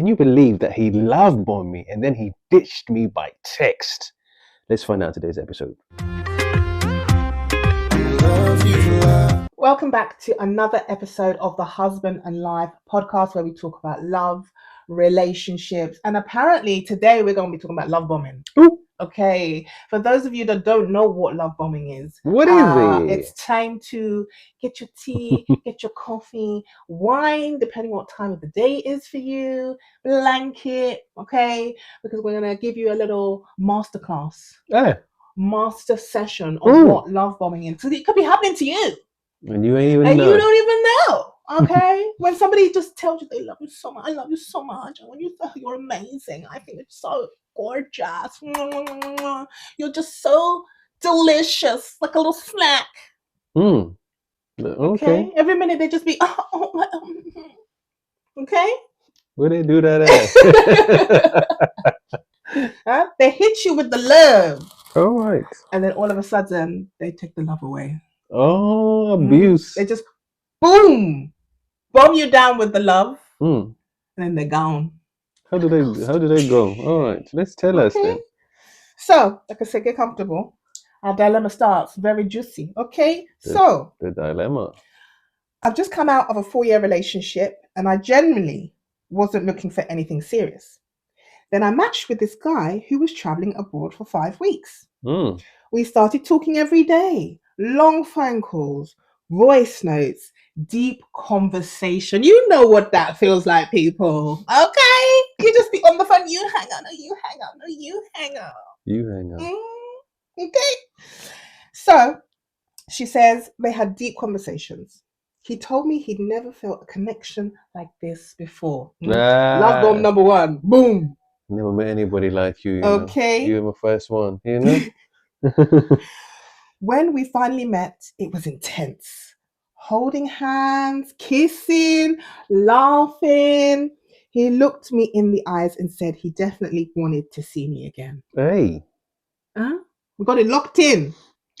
can you believe that he love bombed me and then he ditched me by text? Let's find out today's episode. Welcome back to another episode of the Husband and Life podcast, where we talk about love, relationships, and apparently today we're going to be talking about love bombing. Ooh. Okay, for those of you that don't know what love bombing is, What is it? It's time to get your tea, get your coffee, wine, depending what time of the day it is for you, blanket, okay? Because we're going to give you a little masterclass, master session of what love bombing is. So it could be happening to you. And you ain't even know. And you don't even know, okay? When somebody just tells you they love you so much, I love you so much, and when you think you're amazing, I think it's so gorgeous. You're just so delicious, like a little snack. Okay. Every minute they just be, okay? Where they do that at? They hit you with the love. All right. And then all of a sudden, they take the love away. Oh, abuse. They just, boom, bomb you down with the love, and then they're gone. How do they go? All right, let's tell us then. So, like I said, get comfortable. Our dilemma starts very juicy. Okay, so the dilemma. I've just come out of a 4-year relationship, and I genuinely wasn't looking for anything serious. Then I matched with this guy who was traveling abroad for 5 weeks. We started talking every day, long phone calls, voice notes, deep conversation. You know what that feels like, people. Okay? You just be on the phone, you hang up, no, you hang up, no, you hang up. You hang up. Okay? So, she says they had deep conversations. He told me he'd never felt a connection like this before. Love bomb number 1. Boom. Never met anybody like you. Okay. You were my first one, you know? When we finally met, it was intense. Holding hands, kissing, laughing. He looked me in the eyes and said he definitely wanted to see me again. Hey. We got it locked in.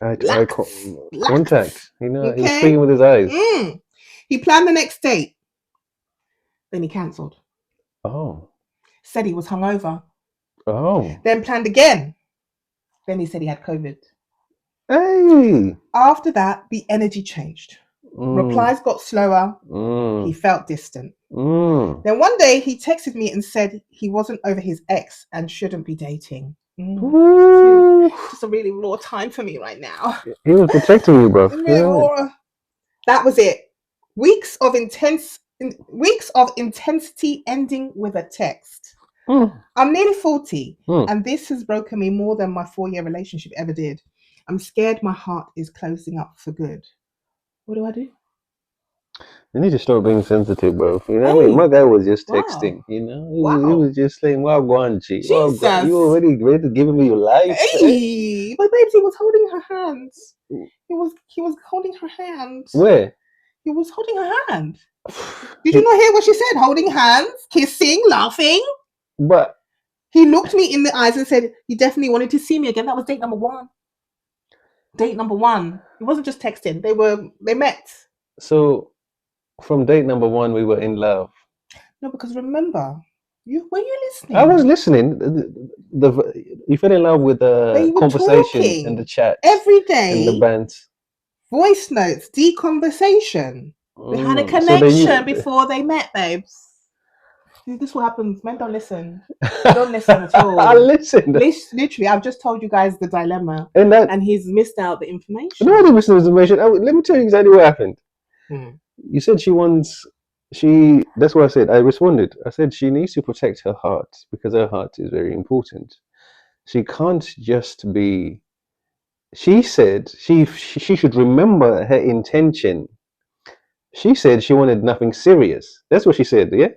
Contact. You know, he was speaking with his eyes. He planned the next date. Then he cancelled. Oh. Said he was hungover. Oh. Then planned again. Then he said he had COVID. Hey. After that, the energy changed. Replies got slower. He felt distant. Then one day he texted me and said he wasn't over his ex and shouldn't be dating. Just a really raw time for me right now. He was protecting you, bro. Really. That was it. Weeks of intensity ending with a text. I'm nearly 40 and this has broken me more than my 4-year relationship ever did. I'm scared my heart is closing up for good. What do I do? You need to start being sensitive, bro. You know what I mean? My guy was just texting, you know? He was just saying, wow, go on, G. You already ready giving me your life? Hey, but babes, he was holding her hands. He was holding her hand. Where? He was holding her hand. Did you not hear what she said? Holding hands, kissing, laughing. But he looked me in the eyes and said he definitely wanted to see me again. That was date number 1. Date number 1. It wasn't just texting. They met. So from date number 1, we were in love. No, because remember, were you listening? I was listening. You fell in love with the conversation and the chat every day and the bands, voice notes, deep conversation. They had a connection before they met, babes. This is what happens. Men don't listen. They don't listen at all. I listened. Literally, I've just told you guys the dilemma, and he's missed out the information. No, I didn't miss the information. Let me tell you exactly what happened. You said that's what I said. I responded. I said she needs to protect her heart because her heart is very important. She can't just be. She said she should remember her intention. She said she wanted nothing serious. That's what she said. Yeah.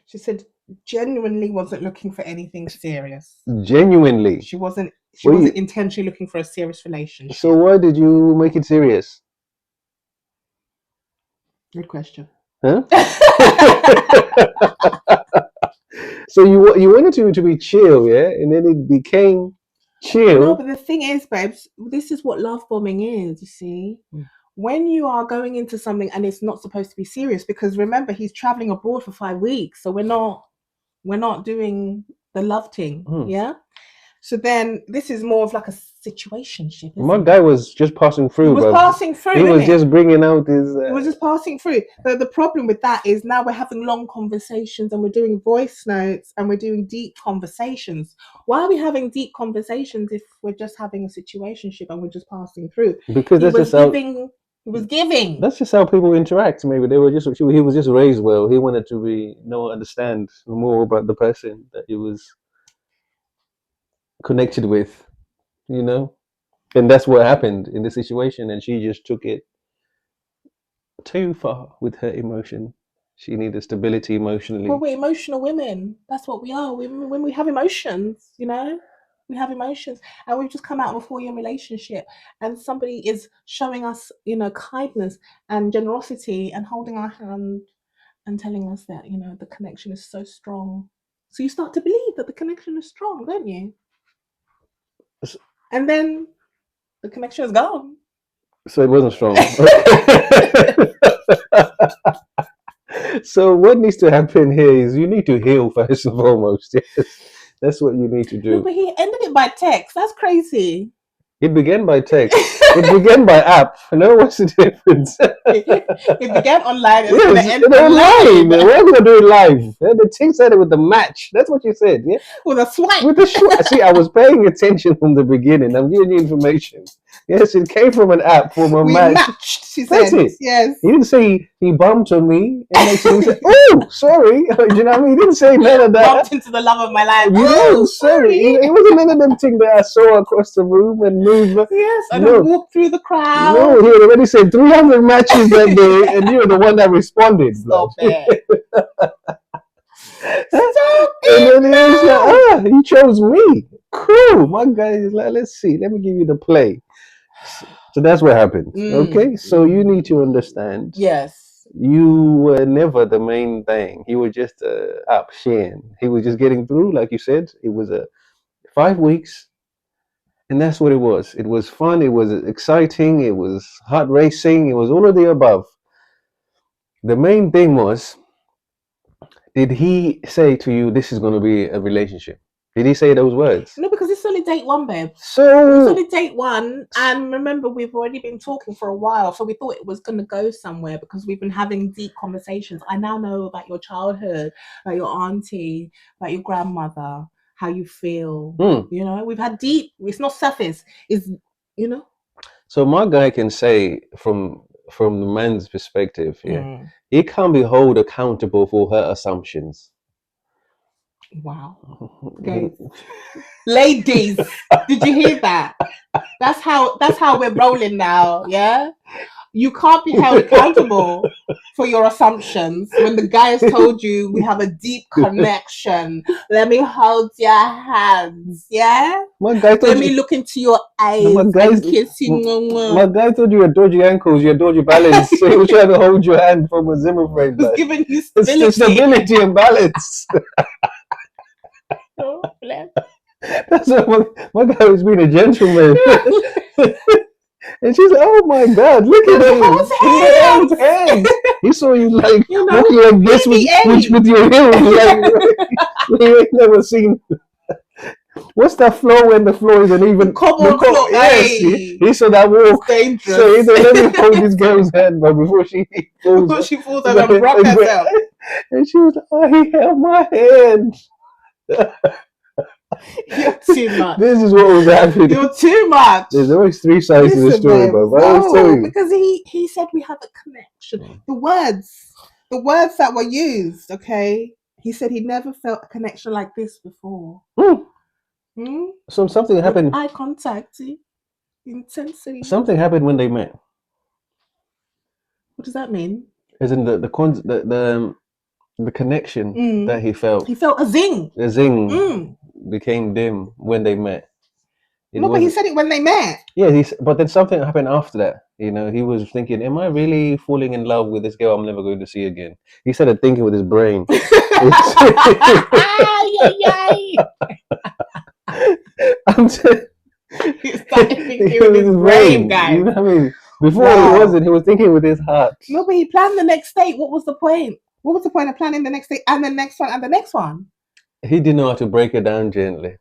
She said genuinely wasn't looking for anything serious. Genuinely. She wasn't intentionally looking for a serious relationship. So why did you make it serious? Good question. Huh? So you wanted to be chill, yeah? And then it became chill. No, but the thing is, babes, this is what love bombing is, you see. when you are going into something and it's not supposed to be serious, because remember, he's traveling abroad for 5 weeks, so we're not doing the love thing. Yeah. So then this is more of like a situationship. My guy was just passing through. He was passing through. He was just bringing out his. He was just passing through. But the problem with that is now we're having long conversations and we're doing voice notes and we're doing deep conversations. Why are we having deep conversations if we're just having a situationship and we're just passing through? Because he was giving. That's just how people interact. Maybe he was just raised well. He wanted to understand more about the person that he was connected with, and that's what happened in the situation. And she just took it too far with her emotion. She needed stability emotionally. Well, we're emotional women. That's what we are. When we have emotions, we have emotions, and we've just come out of a 4-year relationship, and somebody is showing us, kindness and generosity and holding our hand and telling us that, the connection is so strong. So you start to believe that the connection is strong, don't you? And then the connection is gone. So it wasn't strong. So what needs to happen here is you need to heal first and foremost. Yes, that's what you need to do. No, but he ended it by text. That's crazy. It began by text. It began by app. What's the difference? It began online. Yes, online. Why are we gonna do it live? The thing said it with the match. That's what you said, yeah? With a swipe. With the swipe. See, I was paying attention from the beginning. I'm giving you information. Yes, it came from an app, from a match. Matched, she said. That's it. Yes. He didn't say he bumped on me and next thing he said, "Oh, sorry." Do you know what I mean? He didn't say none of that. Bumped into the love of my life. Oh, sorry. It wasn't none of them things that I saw across the room and moved. Yes, and I walked through the crowd. No, he had already said 300 matches that day, and you were the one that responded. Stop it. And then he was like, he chose me. Cool. My guy is like, let's see. Let me give you the play. So that's what happened. Okay? So you need to understand. Yes. You were never the main thing. He was just up sharing. He was just getting through, like you said. It was 5 weeks. And that's what it was. It was fun. It was exciting. It was heart racing. It was all of the above. The main thing was, did he say to you, this is going to be a relationship? Did he say those words? No, because it's only date 1, babe. So it's only date 1, and remember, we've already been talking for a while, so we thought it was going to go somewhere because we've been having deep conversations. I now know about your childhood, about your auntie, about your grandmother, how you feel. We've had deep. It's not surface. It's So my guy can say from the man's perspective, he can't be held accountable for her assumptions. Wow. Okay. Ladies, did you hear that? That's how we're rolling now, yeah? You can't be held accountable for your assumptions when the guy has told you we have a deep connection. Let me hold your hands, yeah? Let me look into your eyes and kiss you. My guy told you your dodgy ankles, your dodgy balance. So he was trying to hold your hand from a Zimmer frame. He's giving you stability. It's stability and balance. Oh, bless. That's what my guy was being a gentleman. And she's like, "Oh my God, look at him! His hands. He saw you like walking like this with your heels. Like, you ain't never seen. What's that floor when the floor is uneven? Cobble floor. Yes, he saw that walk. Dangerous. So he said, "Let me hold this girl's hand," but before she falls over and broke herself. And she was like, "Oh, he held my hand." You're too much. This is what was happening. You're too much. There's always 3 sides to the story, but because he said we have a connection. The words that were used, okay? He said he never felt a connection like this before. So something happened. Eye contact, intensity. Something happened when they met. What does that mean? As in the connection that he felt. He felt a zing. The zing became dim when they met. But he said it when they met. Yeah, but then something happened after that. He was thinking, am I really falling in love with this girl I'm never going to see again? He started thinking with his brain. He started thinking with his brain, guys. You know what I mean? Before he wasn't. He was thinking with his heart. No, but he planned the next date. What was the point? What was the point of planning the next date and the next one and the next one? He didn't know how to break her down gently,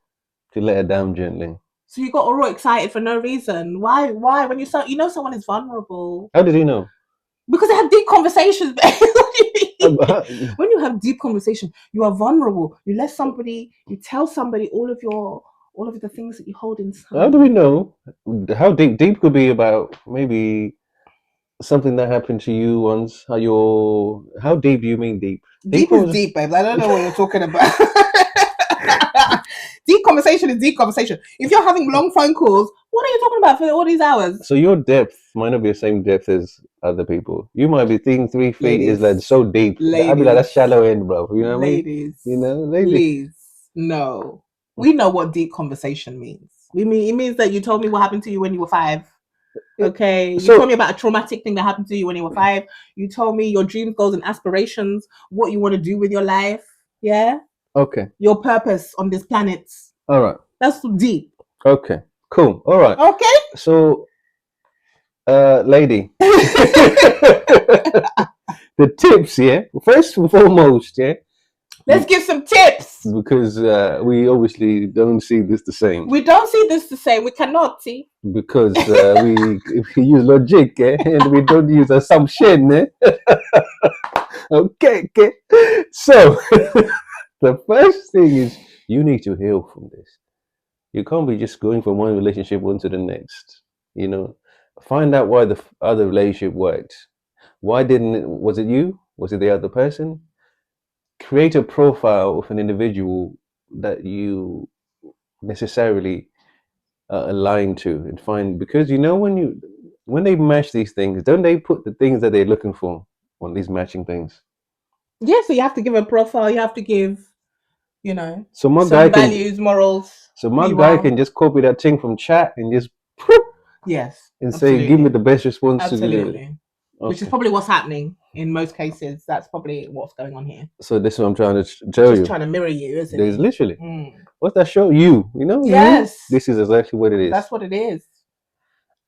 to let her down gently. So you got all excited for no reason. Why? When you know someone is vulnerable? How did he know? Because they have deep conversations. When you have deep conversation, you are vulnerable. You tell somebody all of the things that you hold inside. How do we know? How deep? Deep could be about maybe something that happened to you once. How deep do you mean deep? Deep is deep, babe. I don't know what you're talking about. Deep conversation is deep conversation. If you're having long phone calls, what are you talking about for all these hours? So your depth might not be the same depth as other people. You might be thinking 3 feet is like so deep. I'd be like, that's shallow end, bro. You know what I mean? You know, ladies. Please, no. We know what deep conversation means. It means that you told me what happened to you when you were 5. Okay, you told me about a traumatic thing that happened to you when you were 5. You told me your dreams, goals, and aspirations, what you want to do with your life. Yeah. Okay. Your purpose on this planet. All right. That's deep. Okay. Cool. All right. Okay. So, lady, the tips, yeah. First and foremost, yeah. Let's give some tips. Because we obviously don't see this the same. We don't see this the same. We cannot see. Because we use logic, and we don't use assumption. Okay. So, the first thing is you need to heal from this. You can't be just going from one relationship on to the next. You know, find out why the other relationship worked. Why didn't it? Was it you? Was it the other person? Create a profile of an individual that you necessarily align to, and find, because you know when they match these things, don't they put the things that they're looking for on these matching things? Yeah, so you have to give a profile. You have to give, so my some guy values, morals. So my guy can just copy that thing from chat and just yes, and say, give me the best response absolutely. to do. Okay. Which is probably what's happening in most cases. That's probably what's going on here. So this is what I'm trying to tell you. Just trying to mirror you, isn't it? There's literally. What's that show? You know? Yes. This is exactly what it is. That's what it is.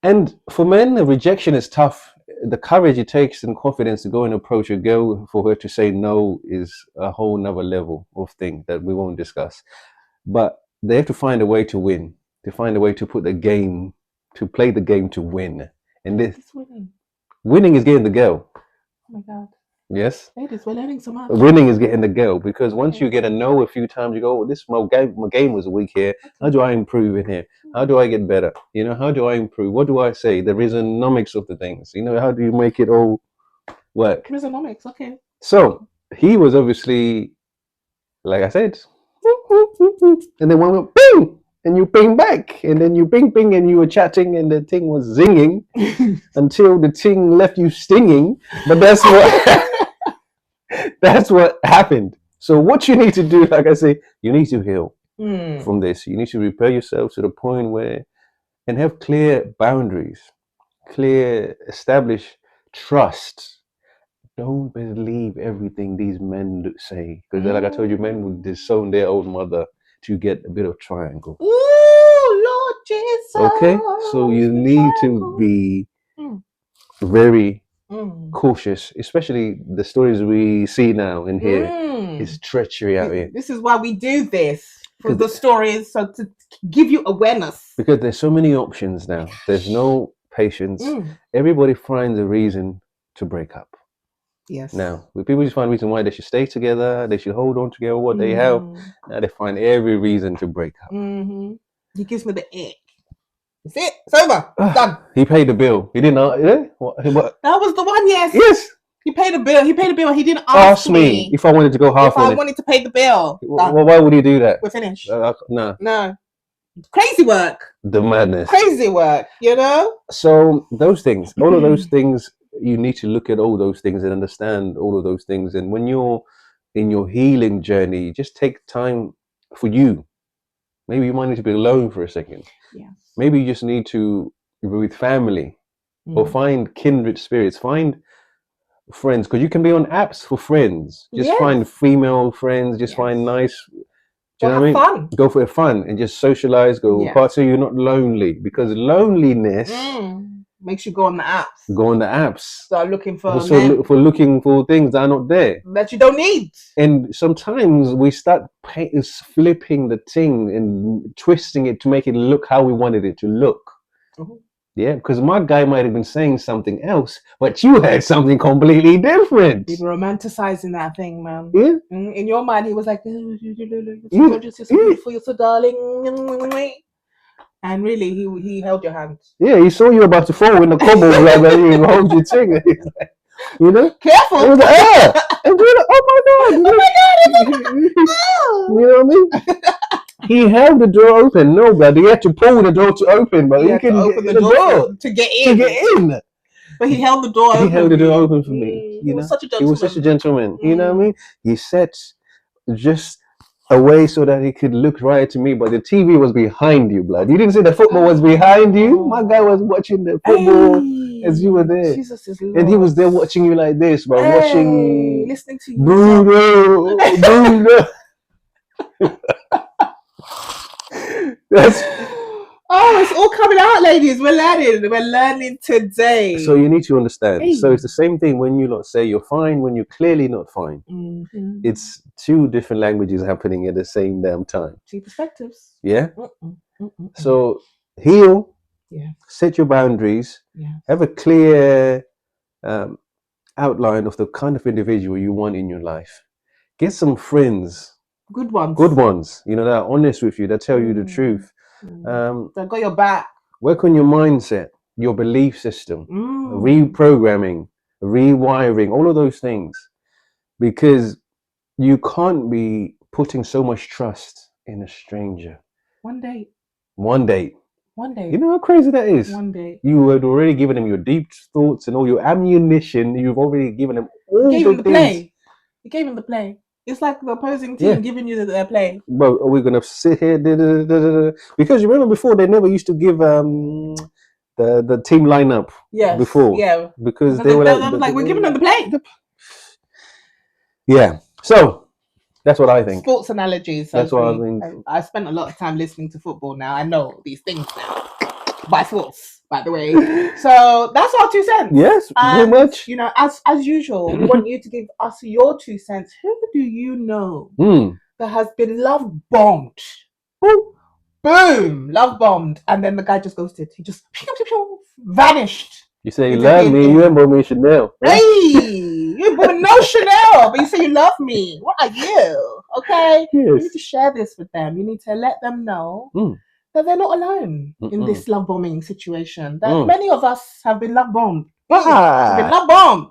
And for men, the rejection is tough. The courage it takes and confidence to go and approach a girl for her to say no is a whole nother level of thing that we won't discuss. But they have to find a way to win, to find a way to play the game to win. And this winning is getting the girl. Oh my God. Yes. Ladies, we're learning so much. Winning is getting the girl, because once you get a no a few times, you go, oh, my game was weak here. How do I improve in here? How do I get better? How do I improve? What do I say? The reasonomics of the things. How do you make it all work? Reasonomics, okay. So he was obviously, like I said, and then one went bing, and you ping back, and then you ping, and you were chatting, and the thing was zinging until the thing left you stinging. But that's what happened. So what you need to do, like I say, you need to heal from this. You need to repair yourself to the point where, and have clear boundaries, establish trust. Don't believe everything these men say, because like I told you, men would disown their own mother to get a bit of triangle. Ooh, Lord Jesus. Okay, so you need to be very cautious, especially the stories we see now and hear. Is treachery out here. This is why we do this, for the stories, so to give you awareness. Because there's so many options now. There's no patience. Everybody finds a reason to break up. Yes. Now, people just find a reason why they should stay together, they should hold on together, what they have. Now they find every reason to break up. He gives me the ick. That's it. It's over. Done. He paid the bill. He didn't. What? That was the one. Yes. Yes. He paid the bill. And he didn't ask me if I wanted to go half. If I wanted to pay the bill. Well, why would he do that? We're finished. No. Crazy work. The madness. Crazy work. So those things, all of those things, you need to look at all those things and understand all of those things. And when you're in your healing journey, just take time for you. Maybe you might need to be alone for a second. Yeah. Maybe you just need to be with family or find kindred spirits, find friends, because you can be on apps for friends. Just find female friends, just find nice. Do you know what I mean? Fun. Go for fun and just socialize, go party so you're not lonely, because loneliness Makes you go on the apps. Go on the apps. Start looking for looking for things that are not there. That you don't need. And sometimes we start flipping the thing and twisting it to make it look how we wanted it to look. Mm-hmm. Yeah, because my guy might have been saying something else, but you had something completely different. You've been romanticizing that thing, man. Yeah. In your mind, he was like, "You're so gorgeous, you're so beautiful, you're so darling." And really, he held your hand. Yeah, he saw you about to fall in the cobbles, like he hold your thing. You know, careful. It was like, and you're like, oh my god, you know what I mean? He held the door open. No, but he had to pull the door to open, but he couldn't open the door to get in. But he held the door open. He held the door open for me. He was such a gentleman. He was such a gentleman. You know what I mean? He sat just away so that he could look right to me, but the TV was behind you, blood. You didn't say the football was behind you. My guy was watching the football as you were there. Jesus is Lord. And he was there watching you like this, bro. Watching, listening to you. Bruno. It's all coming out, ladies. We're learning today. So you need to understand. So it's the same thing when you not say you're fine when you're clearly not fine. Mm-hmm. It's two different languages happening at the same damn time. Two perspectives. Yeah. So heal. Yeah. Set your boundaries. Yeah. Have a clear outline of the kind of individual you want in your life. Get some friends. Good ones. You know, that are honest with you, that tell you the truth. That got your back. Work on your mindset, your belief system, reprogramming, rewiring, all of those things. Because you can't be putting so much trust in a stranger. One day. You know how crazy that is? One day. You had already given them your deep thoughts and all your ammunition. You've already given them all the things. You gave him the play. It's like the opposing team giving you their play. But are we going to sit here? Because you remember before, they never used to give the team lineup before. Yeah. Because they were like, we're giving them the play. Yeah. So, that's what I think. Sports analogies. That's what I think. I spent a lot of time listening to football now. I know these things now. By sports, by the way. So that's our 2 cents. Yes, very much. You know, as usual, we want you to give us your 2 cents. Who do you know that has been love bombed? Boom, love bombed, and then the guy just ghosted. He just vanished. You say you love me, you ain't bought me Chanel. Right? Hey, you bought no Chanel, but you say you love me. What are you? Okay, you need to share this with them. You need to let them know. That they're not alone in this love bombing situation. That many of us have been love bombed. And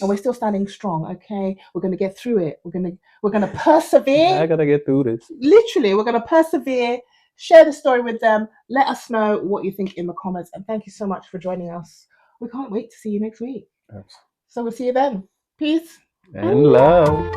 we're still standing strong. Okay, we're gonna get through it. We're gonna persevere. I gotta get through this. Literally, we're gonna persevere. Share the story with them. Let us know what you think in the comments. And thank you so much for joining us. We can't wait to see you next week. So we'll see you then. Peace and love.